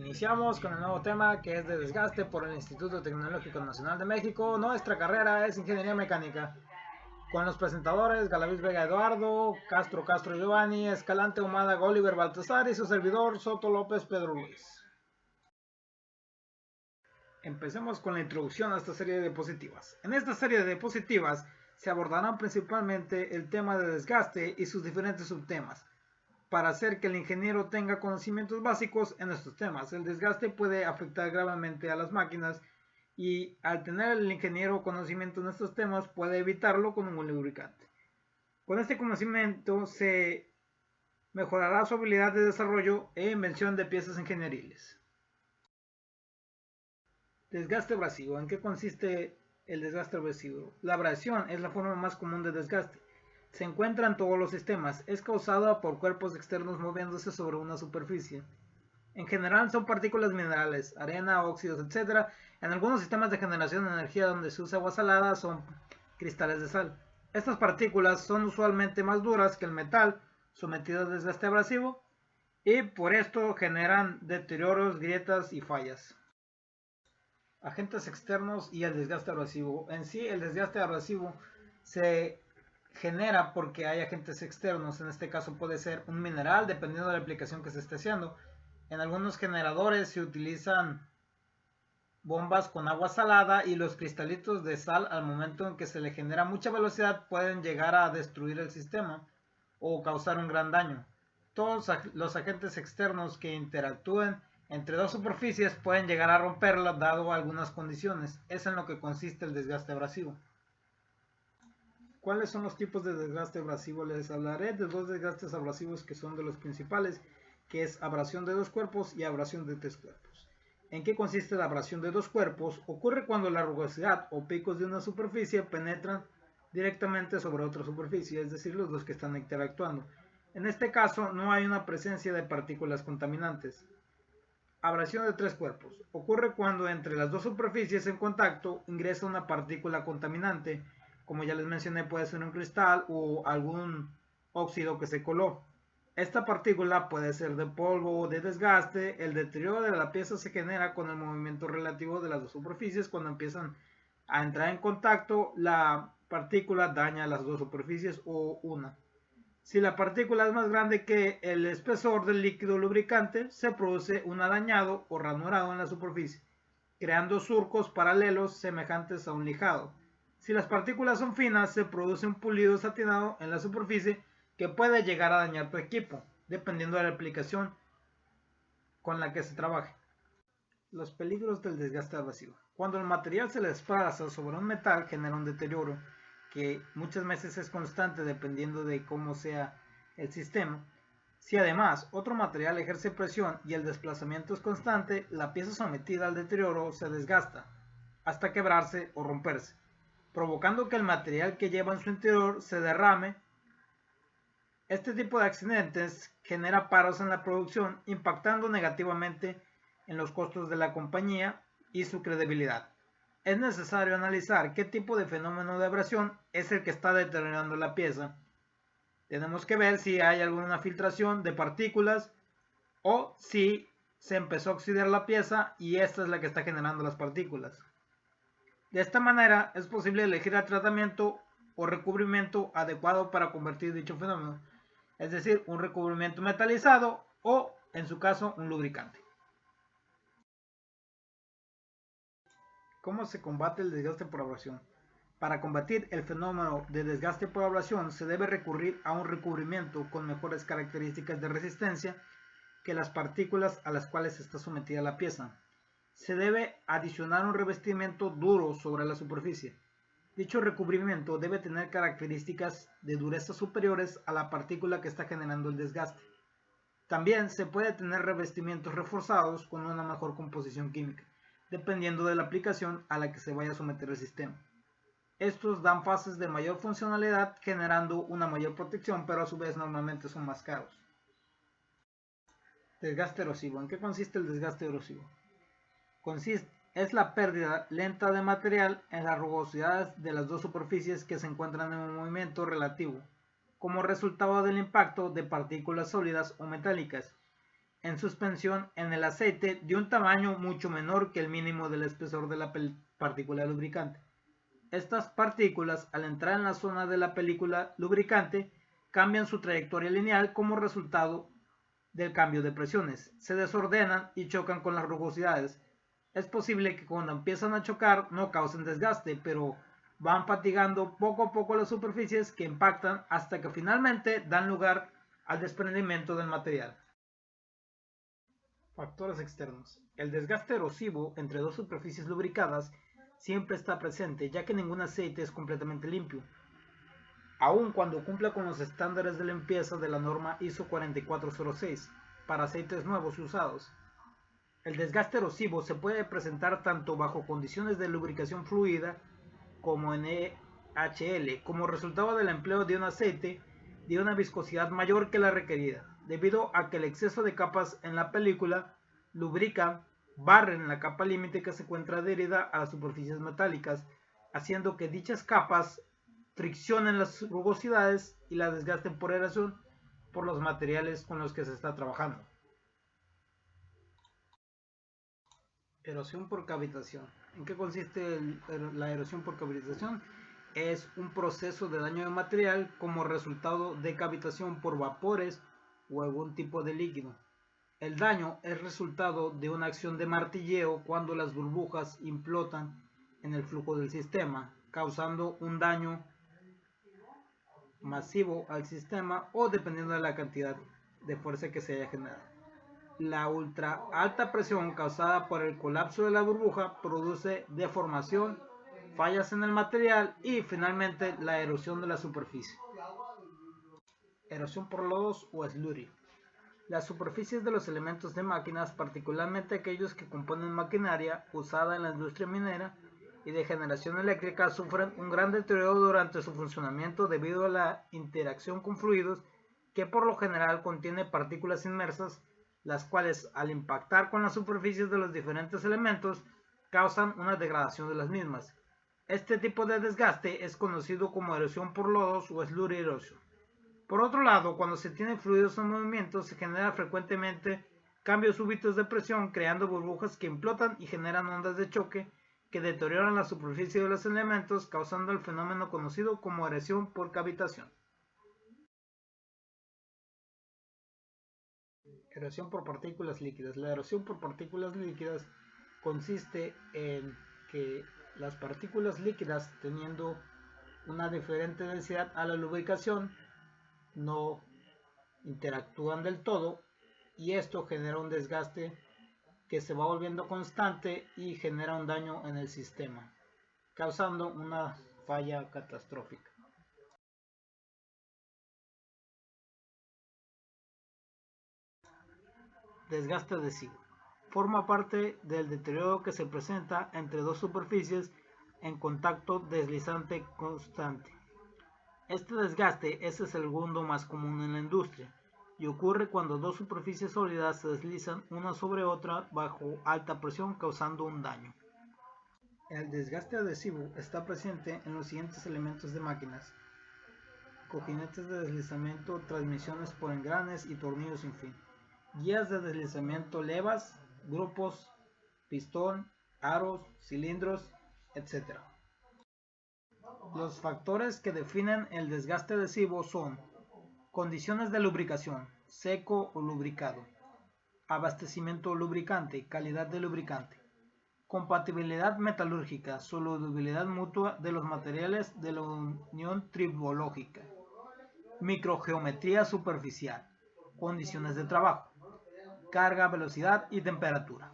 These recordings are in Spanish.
Iniciamos con el nuevo tema que es de desgaste por el Instituto Tecnológico Nacional de México. Nuestra carrera es Ingeniería Mecánica. Con los presentadores Galaviz Vega Eduardo, Castro Giovanni, Escalante Humada Oliver Baltasar y su servidor Soto López Pedro Luis. Empecemos con la introducción a esta serie de diapositivas. En esta serie de diapositivas se abordarán principalmente el tema de desgaste y sus diferentes subtemas, para hacer que el ingeniero tenga conocimientos básicos en estos temas. El desgaste puede afectar gravemente a las máquinas y al tener el ingeniero conocimiento en estos temas puede evitarlo con un lubricante. Con este conocimiento se mejorará su habilidad de desarrollo e invención de piezas ingenieriles. Desgaste abrasivo. ¿En qué consiste el desgaste abrasivo? La abrasión es la forma más común de desgaste. Se encuentra en todos los sistemas. Es causada por cuerpos externos moviéndose sobre una superficie. En general son partículas minerales, arena, óxidos, etc. En algunos sistemas de generación de energía donde se usa agua salada son cristales de sal. Estas partículas son usualmente más duras que el metal sometido a desgaste abrasivo y por esto generan deterioros, grietas y fallas. Agentes externos y el desgaste abrasivo. En sí, el desgaste abrasivo se genera porque hay agentes externos. En este caso puede ser un mineral, dependiendo de la aplicación que se esté haciendo. En algunos generadores se utilizan bombas con agua salada y los cristalitos de sal, al momento en que se le genera mucha velocidad, pueden llegar a destruir el sistema o causar un gran daño. Todos los agentes externos que interactúen entre dos superficies pueden llegar a romperla dado algunas condiciones. Es en lo que consiste el desgaste abrasivo. ¿Cuáles son los tipos de desgaste abrasivo? Les hablaré de dos desgastes abrasivos que son de los principales, que es abrasión de dos cuerpos y abrasión de tres cuerpos. ¿En qué consiste la abrasión de dos cuerpos? Ocurre cuando la rugosidad o picos de una superficie penetran directamente sobre otra superficie, es decir, los dos que están interactuando. En este caso no hay una presencia de partículas contaminantes. Abrasión de tres cuerpos. Ocurre cuando entre las dos superficies en contacto ingresa una partícula contaminante. Como ya les mencioné, puede ser un cristal o algún óxido que se coló. Esta partícula puede ser de polvo o de desgaste. El deterioro de la pieza se genera con el movimiento relativo de las dos superficies. Cuando empiezan a entrar en contacto, la partícula daña las dos superficies o una. Si la partícula es más grande que el espesor del líquido lubricante, se produce un arañado o ranurado en la superficie, creando surcos paralelos semejantes a un lijado. Si las partículas son finas, se produce un pulido satinado en la superficie que puede llegar a dañar tu equipo, dependiendo de la aplicación con la que se trabaje. Los peligros del desgaste abrasivo. Cuando el material se desplaza sobre un metal, genera un deterioro que muchas veces es constante dependiendo de cómo sea el sistema. Si además otro material ejerce presión y el desplazamiento es constante, la pieza sometida al deterioro se desgasta hasta quebrarse o romperse, provocando que el material que lleva en su interior se derrame. Este tipo de accidentes genera paros en la producción, impactando negativamente en los costos de la compañía y su credibilidad. Es necesario analizar qué tipo de fenómeno de abrasión es el que está deteriorando la pieza. Tenemos que ver si hay alguna filtración de partículas o si se empezó a oxidar la pieza y esta es la que está generando las partículas. De esta manera es posible elegir el tratamiento o recubrimiento adecuado para convertir dicho fenómeno, es decir, un recubrimiento metalizado o, en su caso, un lubricante. ¿Cómo se combate el desgaste por abrasión? Para combatir el fenómeno de desgaste por abrasión se debe recurrir a un recubrimiento con mejores características de resistencia que las partículas a las cuales está sometida la pieza. Se debe adicionar un revestimiento duro sobre la superficie. Dicho recubrimiento debe tener características de dureza superiores a la partícula que está generando el desgaste. También se puede tener revestimientos reforzados con una mejor composición química, dependiendo de la aplicación a la que se vaya a someter el sistema. Estos dan fases de mayor funcionalidad generando una mayor protección, pero a su vez normalmente son más caros. Desgaste erosivo. ¿En qué consiste el desgaste erosivo? Es la pérdida lenta de material en las rugosidades de las dos superficies que se encuentran en un movimiento relativo, como resultado del impacto de partículas sólidas o metálicas. en suspensión en el aceite de un tamaño mucho menor que el mínimo del espesor de la partícula lubricante. Estas partículas, al entrar en la zona de la película lubricante, cambian su trayectoria lineal como resultado del cambio de presiones, se desordenan y chocan con las rugosidades. Es posible que cuando empiezan a chocar no causen desgaste, pero van fatigando poco a poco las superficies que impactan hasta que finalmente dan lugar al desprendimiento del material. Factores externos. El desgaste erosivo entre dos superficies lubricadas siempre está presente, ya que ningún aceite es completamente limpio, aun cuando cumpla con los estándares de limpieza de la norma ISO 4406 para aceites nuevos y usados. El desgaste erosivo se puede presentar tanto bajo condiciones de lubricación fluida como en EHL, como resultado del empleo de un aceite de una viscosidad mayor que la requerida, debido a que el exceso de capas en la película lubrican, barren la capa límite que se encuentra adherida a las superficies metálicas, haciendo que dichas capas friccionen las rugosidades y la desgasten por erosión por los materiales con los que se está trabajando. Erosión por cavitación. ¿En qué consiste la erosión por cavitación? Es un proceso de daño de material como resultado de cavitación por vapores o algún tipo de líquido. El daño es resultado de una acción de martilleo cuando las burbujas implotan en el flujo del sistema, causando un daño masivo al sistema o dependiendo de la cantidad de fuerza que se haya generado. La ultra alta presión causada por el colapso de la burbuja produce deformación, fallas en el material y finalmente la erosión de la superficie. Erosión por lodos o slurry. Las superficies de los elementos de máquinas, particularmente aquellos que componen maquinaria usada en la industria minera y de generación eléctrica, sufren un gran deterioro durante su funcionamiento debido a la interacción con fluidos que por lo general contiene partículas inmersas, las cuales al impactar con las superficies de los diferentes elementos causan una degradación de las mismas. Este tipo de desgaste es conocido como erosión por lodos o slurry erosion. Por otro lado, cuando se tiene fluidos en movimiento, se genera frecuentemente cambios súbitos de presión, creando burbujas que implotan y generan ondas de choque que deterioran la superficie de los elementos, causando el fenómeno conocido como erosión por cavitación. Erosión por partículas líquidas. La erosión por partículas líquidas consiste en que las partículas líquidas, teniendo una diferente densidad a la lubricación, no interactúan del todo y esto genera un desgaste que se va volviendo constante y genera un daño en el sistema, causando una falla catastrófica. Desgaste adhesivo. Forma parte del deterioro que se presenta entre dos superficies en contacto deslizante constante. Este desgaste es el segundo más común en la industria y ocurre cuando dos superficies sólidas se deslizan una sobre otra bajo alta presión, causando un daño. El desgaste adhesivo está presente en los siguientes elementos de máquinas: cojinetes de deslizamiento, transmisiones por engranes y tornillos sin fin, guías de deslizamiento, levas, grupos, pistón, aros, cilindros, etc. Los factores que definen el desgaste adhesivo son: condiciones de lubricación, seco o lubricado; abastecimiento lubricante, calidad de lubricante; compatibilidad metalúrgica, solubilidad mutua de los materiales de la unión tribológica; microgeometría superficial; condiciones de trabajo, carga, velocidad y temperatura.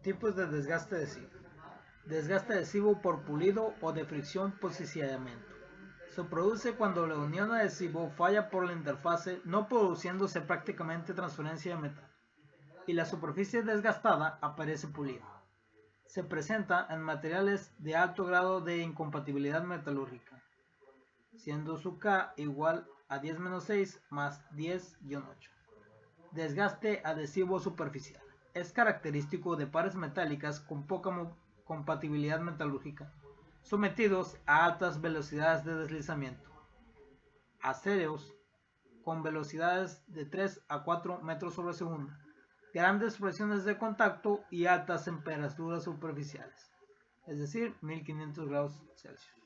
Tipos de desgaste adhesivo. Desgaste adhesivo por pulido o de fricción posicionamiento. Se produce cuando la unión adhesivo falla por la interfase, no produciéndose prácticamente transferencia de metal, y la superficie desgastada aparece pulida. Se presenta en materiales de alto grado de incompatibilidad metalúrgica, siendo su K igual a 10-6 más 10-8. Desgaste adhesivo superficial. Es característico de pares metálicas con poca compatibilidad metalúrgica, sometidos a altas velocidades de deslizamiento. Aceros con velocidades de 3 a 4 metros sobre segundo, grandes presiones de contacto y altas temperaturas superficiales, es decir, 1500 grados Celsius.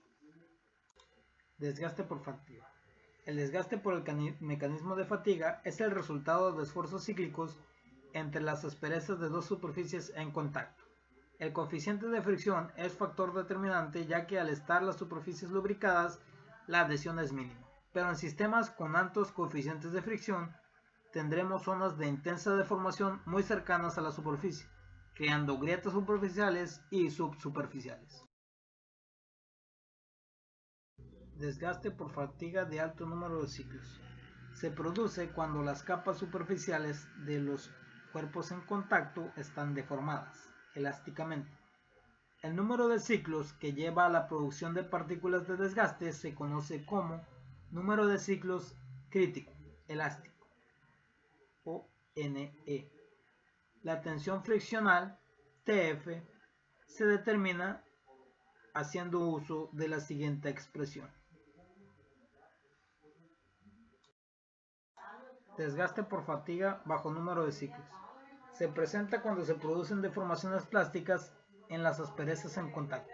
Desgaste por fatiga. El desgaste por el mecanismo de fatiga es el resultado de esfuerzos cíclicos entre las asperezas de dos superficies en contacto. El coeficiente de fricción es factor determinante, ya que al estar las superficies lubricadas, la adhesión es mínima. Pero en sistemas con altos coeficientes de fricción, tendremos zonas de intensa deformación muy cercanas a la superficie, creando grietas superficiales y subsuperficiales. Desgaste por fatiga de alto número de ciclos. Se produce cuando las capas superficiales de los cuerpos en contacto están deformadas elásticamente. El número de ciclos que lleva a la producción de partículas de desgaste se conoce como número de ciclos crítico elástico o NE. La tensión friccional TF se determina haciendo uso de la siguiente expresión. Desgaste por fatiga bajo número de ciclos. Se presenta cuando se producen deformaciones plásticas en las asperezas en contacto.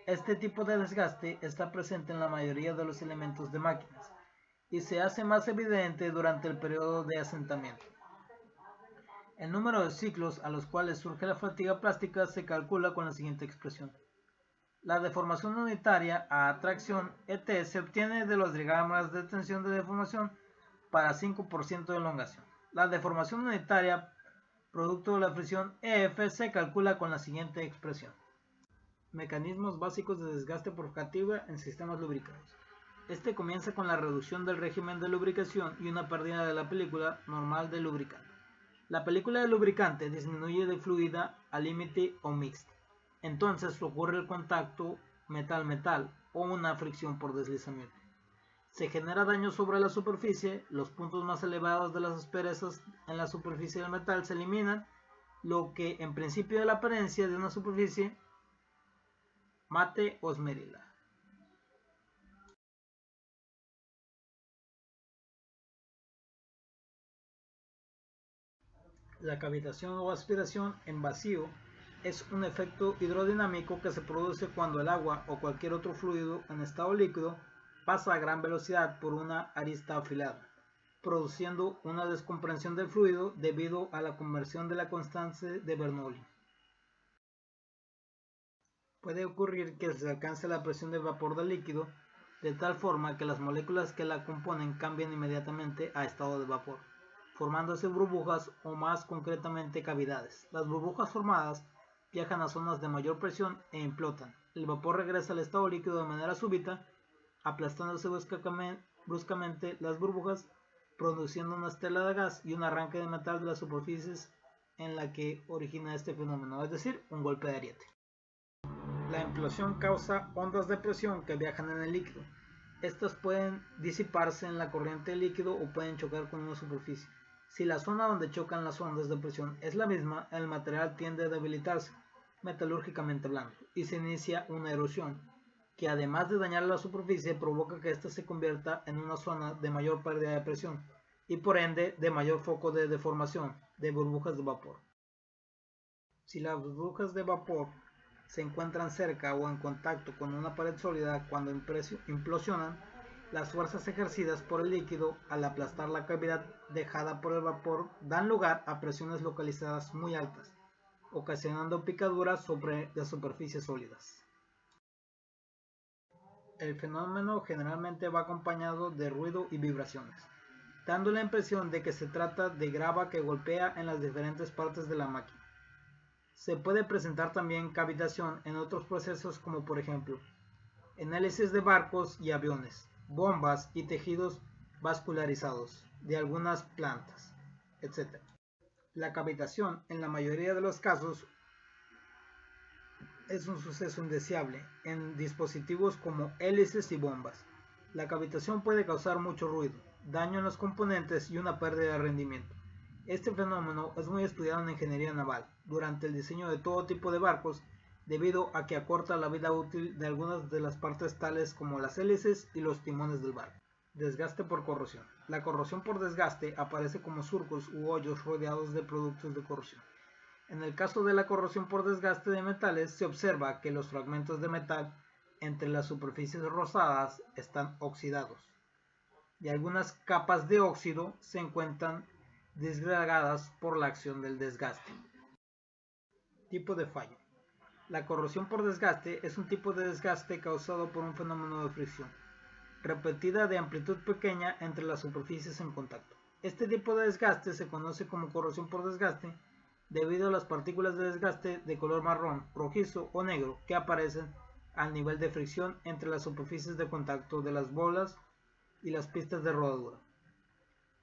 Este tipo de desgaste está presente en la mayoría de los elementos de máquinas y se hace más evidente durante el periodo de asentamiento. El número de ciclos a los cuales surge la fatiga plástica se calcula con la siguiente expresión. La deformación unitaria a atracción ET se obtiene de los diagramas de tensión de deformación para 5% de elongación. La deformación unitaria producto de la fricción EF se calcula con la siguiente expresión. Mecanismos básicos de desgaste por fatiga en sistemas lubricados. Este comienza con la reducción del régimen de lubricación y una pérdida de la película normal del lubricante. La película del lubricante disminuye de fluida a límite o mixta. Entonces ocurre el contacto metal-metal o una fricción por deslizamiento. Se genera daño sobre la superficie, los puntos más elevados de las asperezas en la superficie del metal se eliminan, lo que en principio da la apariencia de una superficie mate o esmerila. La cavitación o aspiración en vacío es un efecto hidrodinámico que se produce cuando el agua o cualquier otro fluido en estado líquido pasa a gran velocidad por una arista afilada, produciendo una descompresión del fluido debido a la conversión de la constante de Bernoulli. Puede ocurrir que se alcance la presión de vapor del líquido de tal forma que las moléculas que la componen cambien inmediatamente a estado de vapor, formándose burbujas o más concretamente cavidades. Las burbujas formadas viajan a zonas de mayor presión e implotan. El vapor regresa al estado líquido de manera súbita, aplastándose bruscamente las burbujas, produciendo una estela de gas y un arranque de metal de las superficies en la que origina este fenómeno, es decir, un golpe de ariete. La implosión causa ondas de presión que viajan en el líquido. Estas pueden disiparse en la corriente líquido o pueden chocar con una superficie. Si la zona donde chocan las ondas de presión es la misma, el material tiende a debilitarse, metalúrgicamente hablando, y se inicia una erosión, que además de dañar la superficie provoca que ésta se convierta en una zona de mayor pérdida de presión y por ende de mayor foco de deformación de burbujas de vapor. Si las burbujas de vapor se encuentran cerca o en contacto con una pared sólida cuando implosionan, las fuerzas ejercidas por el líquido al aplastar la cavidad dejada por el vapor dan lugar a presiones localizadas muy altas, ocasionando picaduras sobre las superficies sólidas. El fenómeno generalmente va acompañado de ruido y vibraciones, dando la impresión de que se trata de grava que golpea en las diferentes partes de la máquina. Se puede presentar también cavitación en otros procesos como por ejemplo, en hélices de barcos y aviones, bombas y tejidos vascularizados de algunas plantas, etc. La cavitación en la mayoría de los casos es un suceso indeseable en dispositivos como hélices y bombas. La cavitación puede causar mucho ruido, daño en los componentes y una pérdida de rendimiento. Este fenómeno es muy estudiado en ingeniería naval, durante el diseño de todo tipo de barcos, debido a que acorta la vida útil de algunas de las partes tales como las hélices y los timones del barco. Desgaste por corrosión. La corrosión por desgaste aparece como surcos u hoyos rodeados de productos de corrosión. En el caso de la corrosión por desgaste de metales, se observa que los fragmentos de metal entre las superficies rozadas están oxidados y algunas capas de óxido se encuentran disgregadas por la acción del desgaste. Tipo de fallo. La corrosión por desgaste es un tipo de desgaste causado por un fenómeno de fricción repetida de amplitud pequeña entre las superficies en contacto. Este tipo de desgaste se conoce como corrosión por desgaste debido a las partículas de desgaste de color marrón, rojizo o negro que aparecen al nivel de fricción entre las superficies de contacto de las bolas y las pistas de rodadura.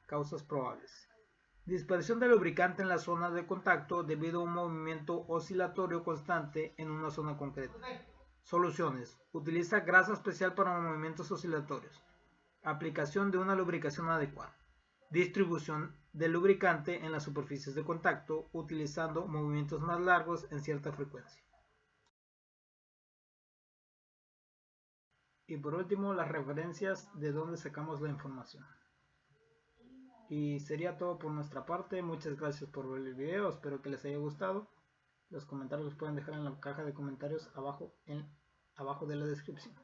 Causas probables. Dispersión de lubricante en la zona de contacto debido a un movimiento oscilatorio constante en una zona concreta. Soluciones. Utiliza grasa especial para movimientos oscilatorios. Aplicación de una lubricación adecuada. Distribución del lubricante en las superficies de contacto utilizando movimientos más largos en cierta frecuencia. Y por último, las referencias de donde sacamos la información. Y sería todo por nuestra parte. Muchas gracias por ver el video. Espero que les haya gustado. Los comentarios los pueden dejar en la caja de comentarios abajo de la descripción.